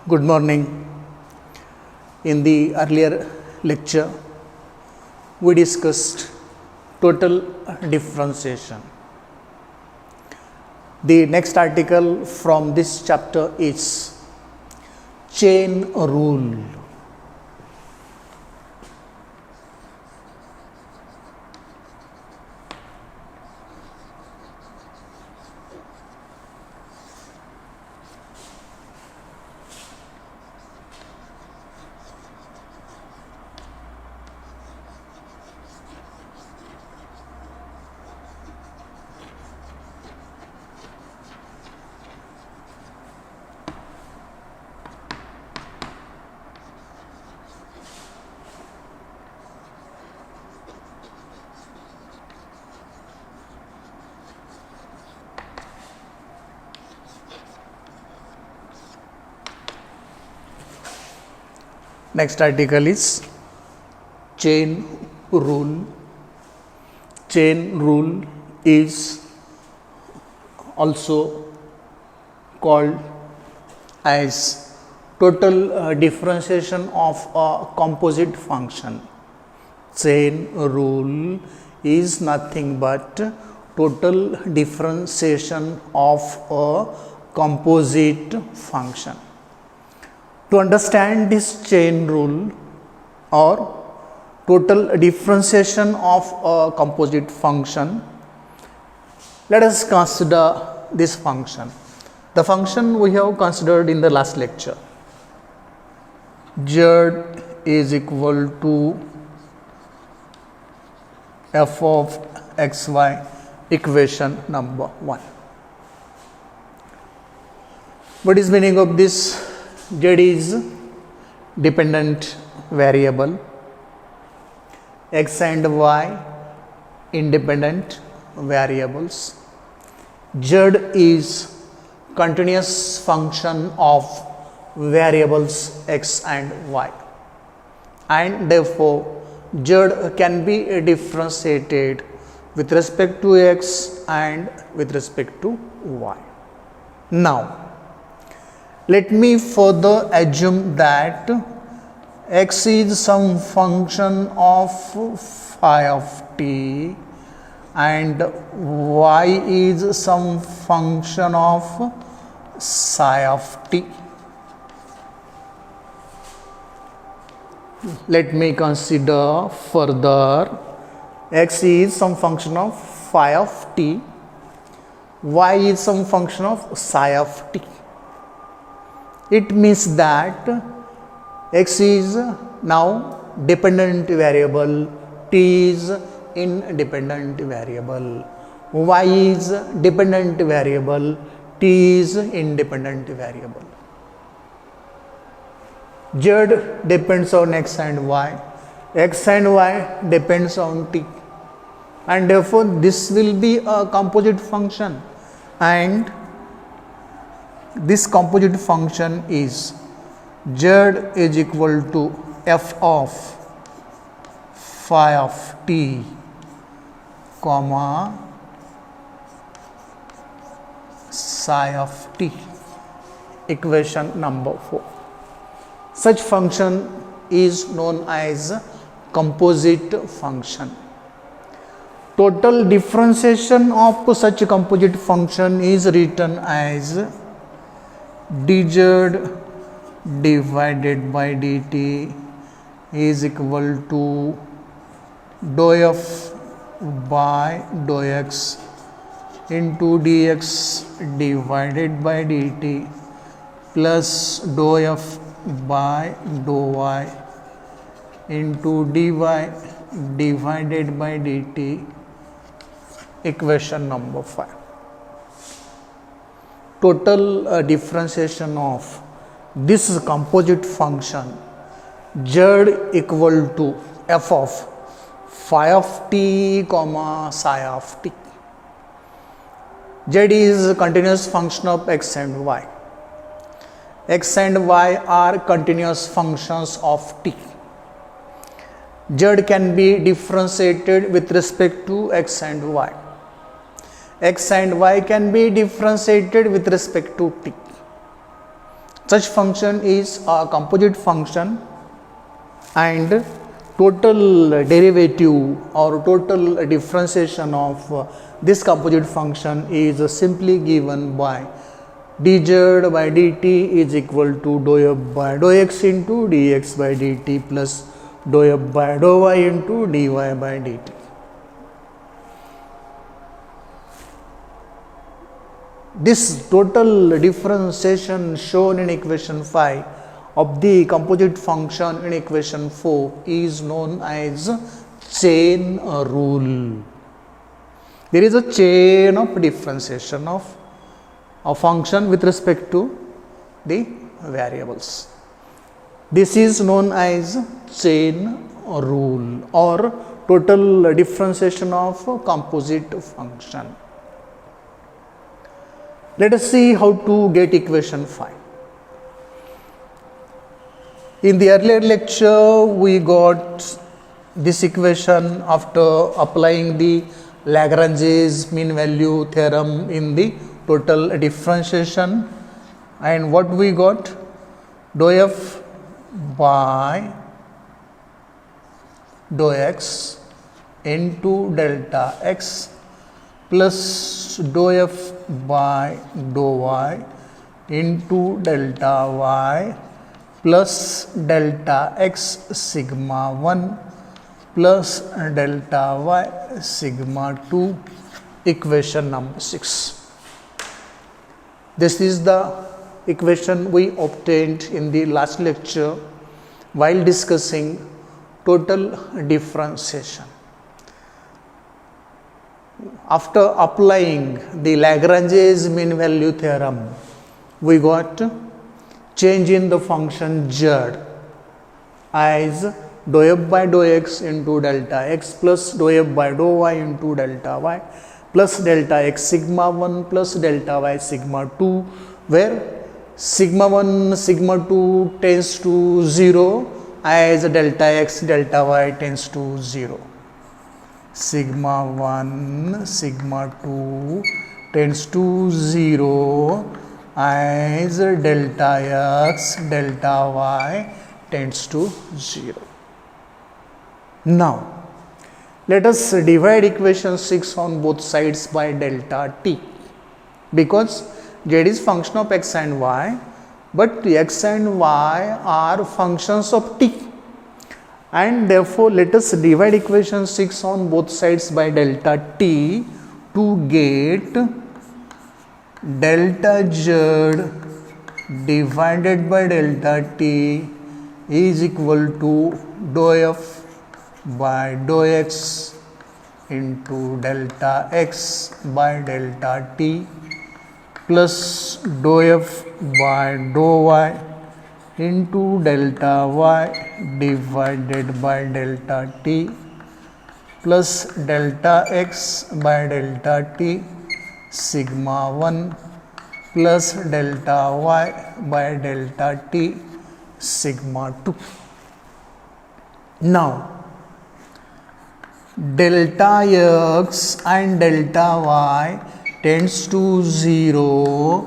Good morning. In the earlier lecture, we discussed total differentiation. The next article from this chapter is chain rule. Next article is chain rule. Chain rule is also called as total differentiation of a composite function. Chain rule is nothing but total differentiation of a composite function. To understand this chain rule or total differentiation of a composite function, let us consider this function. The function we have considered in the last lecture. Z is equal to f of xy, equation number 1. What is meaning of this? Z is dependent variable, x and y independent variables. Z is continuous function of variables x and y, and therefore Z can be differentiated with respect to x and with respect to y. Now, let me further assume that x is some function of phi of t and y is some function of psi of t. Let me consider further. X is some function of phi of t, y is some function of psi of t. It means that x is now dependent variable, t is independent variable, y is dependent variable, t is independent variable. Z depends on x and y depends on t, and therefore this will be a composite function, and this composite function is z is equal to f of phi of t comma psi of t, equation number 4. Such function is known as composite function. Total differentiation of such a composite function is written as dz divided by dt is equal to dou f by dou x into dx divided by dt plus dou f by dou y into dy divided by dt, equation number 5. Total differentiation of this composite function z equal to f of phi of t comma psi of t. Z is continuous function of x and y. X and y are continuous functions of t. Z can be differentiated with respect to x and y. X and y can be differentiated with respect to t. Such function is a composite function, and total derivative or total differentiation of this composite function is simply given by dz by dt is equal to dou f by dou x into dx by dt plus dou f by dou y into dy by dt. This total differentiation shown in equation 5 of the composite function in equation 4 is known as chain rule. There is a chain of differentiation of a function with respect to the variables. This is known as chain rule or total differentiation of a composite function. Let us see how to get equation 5. In the earlier lecture, we got this equation after applying the Lagrange's mean value theorem in the total differentiation, and what we got? Dou f by dou x into delta x plus dou f by dou y into delta y plus delta x sigma 1 plus delta y sigma 2, equation number 6. This is the equation we obtained in the last lecture while discussing total differentiation. After applying the Lagrange's mean value theorem, we got change in the function z as dou f by dou x into delta x plus dou f by dou y into delta y plus delta x sigma 1 plus delta y sigma 2, where sigma 1 sigma 2 tends to 0 as delta x delta y tends to 0. Sigma 1 sigma 2 tends to 0 as delta x delta y tends to 0. Now let us divide equation 6 on both sides by delta t, because z is function of x and y, but x and y are functions of t, and therefore let us divide equation 6 on both sides by delta t to get delta z divided by delta t is equal to dou f by dou x into delta x by delta t plus dou f by dou y into delta y divided by delta t plus delta x by delta t sigma 1 plus delta y by delta t sigma 2. Now delta x and delta y tends to 0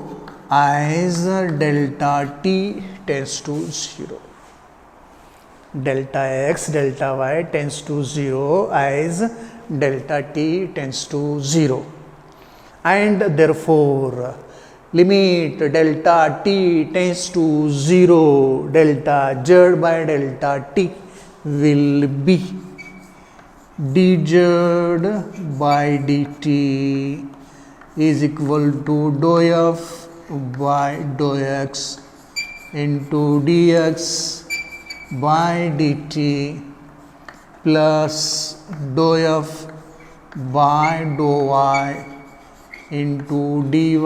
as delta t tends to 0. Delta x delta y tends to 0 as delta t tends to 0, and therefore limit delta t tends to 0 delta z by delta t will be dz by dt is equal to dou f by dou x into dx by dt plus dou f by dou y into dy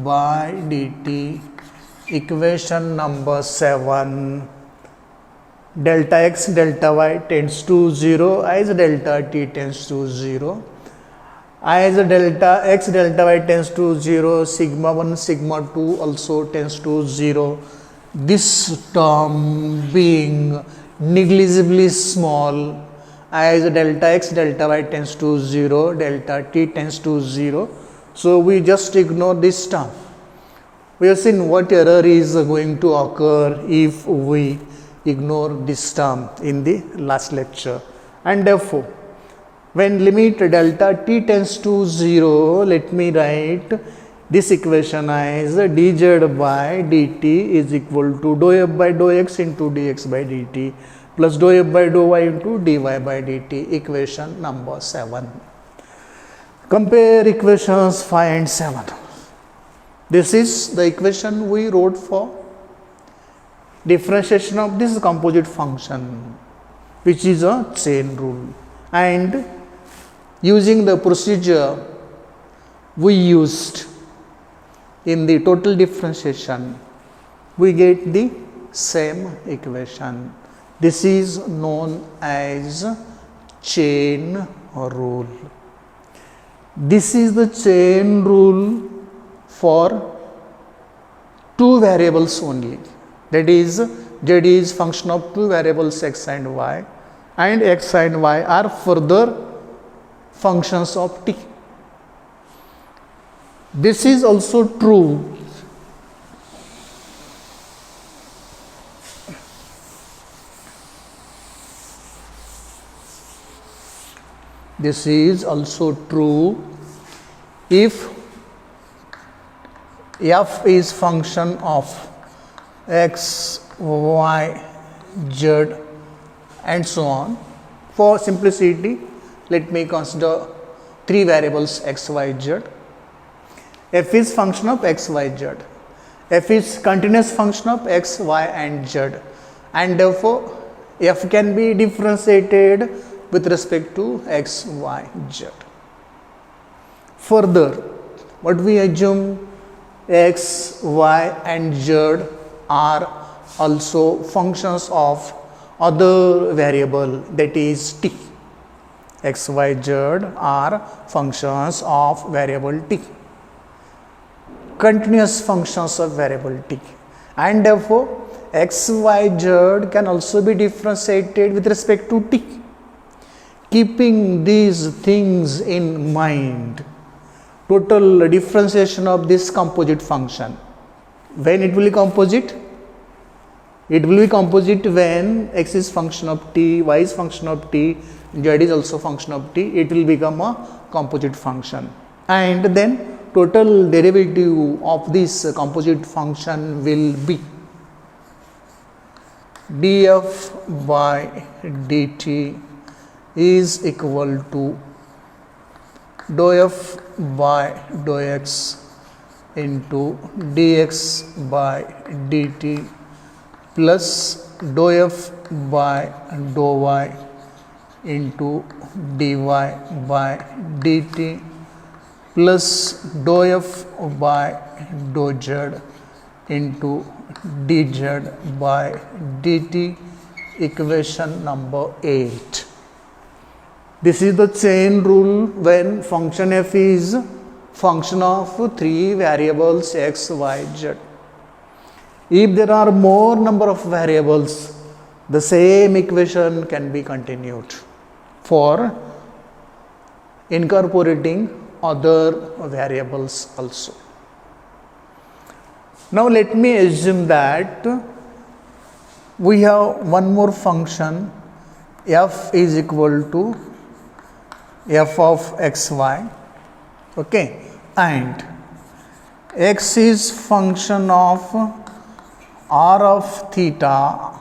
by dt. Equation number 7. Delta x delta y tends to 0 as delta t tends to 0. As delta x delta y tends to 0, sigma 1 sigma 2 also tends to 0. This term being negligibly small, as delta x delta y tends to 0, delta t tends to 0. So we just ignore this term. We have seen what error is going to occur if we ignore this term in the last lecture, and therefore when limit delta t tends to 0, let me write this equation as dz by dt is equal to dou f by dou x into dx by dt plus dou f by dou y into dy by dt, equation number 7. Compare equations 5 and 7. This is the equation we wrote for differentiation of this composite function, which is a chain rule, and using the procedure we used in the total differentiation, we get the same equation. This is known as chain rule. This is the chain rule for two variables only, that is z is function of two variables x and y, and x and y are further functions of t. This is also true if f is function of x, y, z and so on. For simplicity, let me consider three variables x, y, z. F is function of x, y, z. F is continuous function of x, y and z, and therefore f can be differentiated with respect to x, y, z. Further, what we assume, x, y and z are also functions of other variable, that is t. X, y, z are functions of variable t, continuous functions of variable t, and therefore x, y, z can also be differentiated with respect to t. Keeping these things in mind, total differentiation of this composite function, when it will be composite? It will be composite when x is function of t, y is function of t, z is also function of t, it will become a composite function, and then total derivative of this composite function will be df by dt is equal to dou f by dou x into dx by dt plus dou f by dou y into dy by dt plus dou f by dou z into dz by dt, equation number 8. This is the chain rule when function f is function of three variables x, y, z. If there are more number of variables, the same equation can be continued for incorporating other variables also. Now let me assume that we have one more function, f is equal to f of xy, okay, and x is function of r of theta,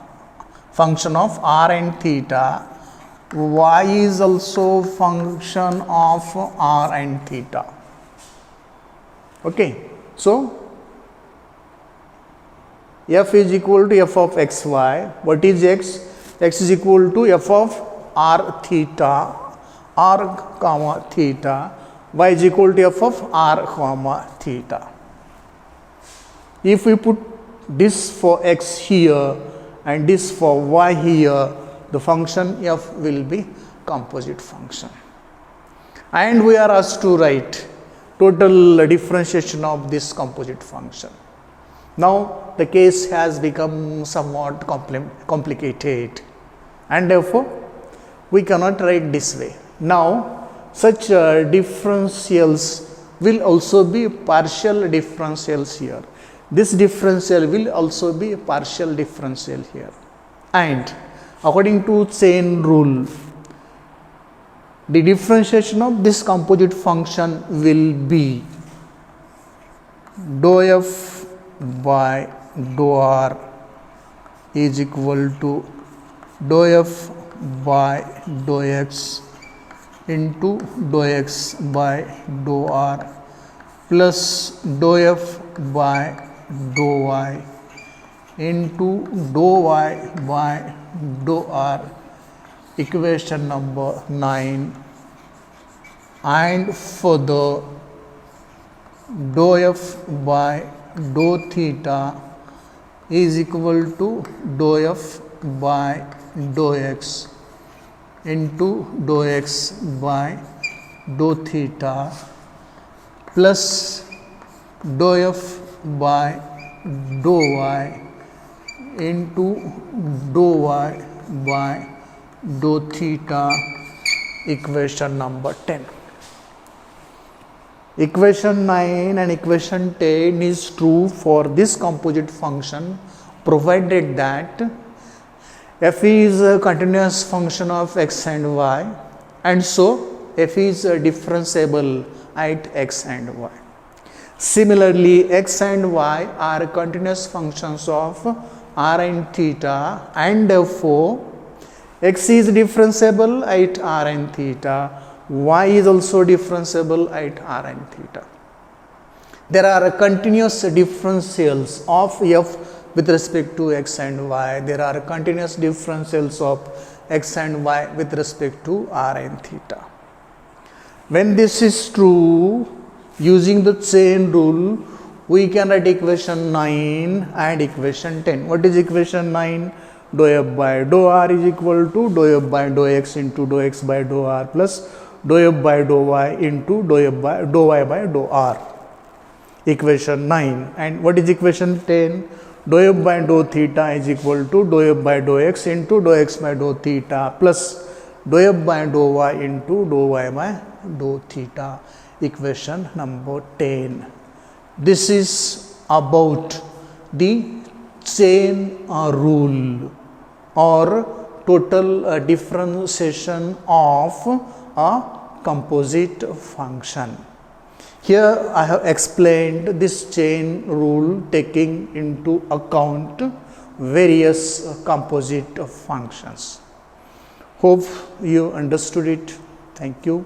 function of r and theta, y is also function of r and theta, okay. So f is equal to f of xy. What is x? X is equal to f of r theta, r comma theta, y is equal to f of r comma theta. If we put this for x here and this for y here, the function f will be composite function, and we are asked to write total differentiation of this composite function. Now the case has become somewhat complicated, and therefore we cannot write this way. Now such differentials will also be partial differentials here. This differential will also be a partial differential here. And according to chain rule, the differentiation of this composite function will be dou f by dou r is equal to dou f by dou x into dou x by dou r plus dou f by dou y into dou y by dou r, equation number 9, and further dou f by dou theta is equal to dou f by dou x into dou x by dou theta plus dou f by dou y into dou y by dou theta, equation number 10. Equation 9 and equation 10 is true for this composite function provided that f is a continuous function of x and y, and so f is differentiable at x and y. Similarly, x and y are continuous functions of r and theta, and therefore x is differentiable at r and theta, y is also differentiable at r and theta. There are continuous differentials of f with respect to x and y. There are continuous differentials of x and y with respect to r and theta. When this is true, using the chain rule, we can write equation 9 and equation 10. What is equation 9? Dou f by dou r is equal to dou f by dou x into dou x by dou r plus dou f by dou y into dou y by dou r. Equation 9. And what is equation 10? Dou f by dou theta is equal to dou f by dou x into dou x by dou theta plus dou f by dou y into dou y by dou theta. Equation number 10. This is about the chain rule or total differentiation of a composite function. Here I have explained this chain rule taking into account various composite functions. Hope you understood it. Thank you.